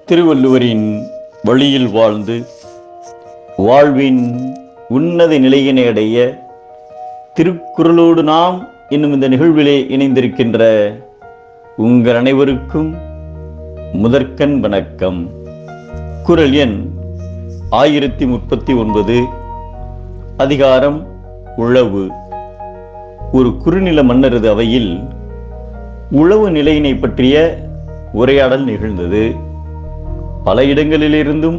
திருவள்ளுவரின் வழியில் வாழ்ந்து வாழ்வின் உன்னத நிலையினை அடைய திருக்குறளோடு நாம் என்னும் இந்த நிகழ்விலே இணைந்திருக்கின்ற உங்கள் அனைவருக்கும் முதற்கண் வணக்கம். குறள் எண் 1039. அதிகாரம் உழவு. ஒரு குறுநில மன்னரது அவையில் உழவு நிலையினை பற்றிய உரையாடல் நிகழ்ந்தது. பல இடங்களிலிருந்தும்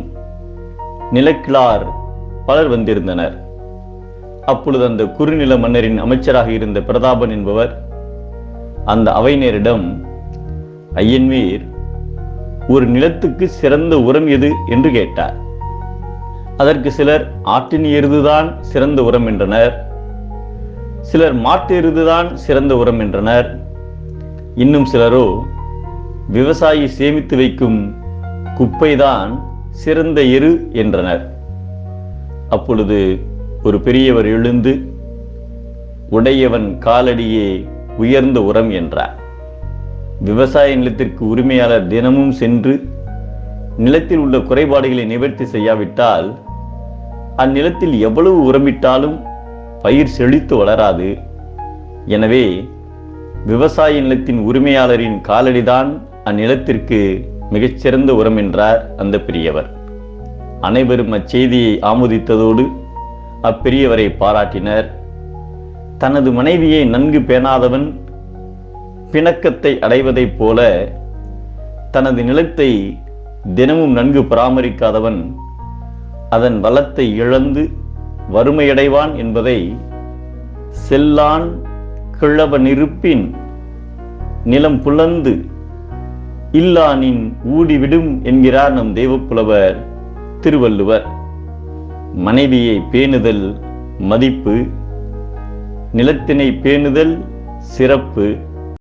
நிலக்கிழார் பலர் வந்திருந்தனர். அப்பொழுது அந்த குறுநில மன்னரின் அமைச்சராக இருந்த பிரதாபன் என்பவர் அந்த அவையினரிடம், ஐயன்வீர், ஒரு நிலத்துக்கு சிறந்த உரம் எது என்று கேட்டார். அதற்கு சிலர் ஆட்டின் எருதுதான் சிறந்த உரம் என்றனர். சிலர் மாட்டு எருதுதான் சிறந்த உரம் என்றனர். இன்னும் சிலரோ விவசாயி சேமித்து வைக்கும் குப்பைதான் சிறந்த எரு என்றனர். அப்பொழுது ஒரு பெரியவர் எழுந்து, உடையவன் காலடியே உயர்ந்த உரம் என்றார். விவசாய நிலத்திற்கு உரிமையாளர் தினமும் சென்று நிலத்தில் உள்ள குறைபாடுகளை நிவர்த்தி செய்யாவிட்டால் அந்நிலத்தில் எவ்வளவு உரமிட்டாலும் பயிர் செழித்து வளராது. எனவே விவசாய நிலத்தின் உரிமையாளரின் காலடிதான் அந்நிலத்திற்கு மிகச்சிறந்த உரம் என்றார் அந்த பெரியவர். அனைவரும் அச்செய்தியை ஆமோதித்ததோடு அப்பெரியவரை பாராட்டினர். தனது மனைவியை நன்கு பேணாதவன் பிணக்கத்தை அடைவதைப் போல தனது நிலத்தை தினமும் நன்கு பராமரிக்காதவன் அதன் வளத்தை இழந்து வறுமையடைவான் என்பதை செல்லான் கிழவனிருப்பின் நிலம் புலந்து இல்லானின் ஊடிவிடும் என்கிறார் நம் தெய்வப்புலவர் திருவள்ளுவர். மனைவியை பேணுதல் மதிப்பு, நிலத்தினை பேணுதல் சிறப்பு.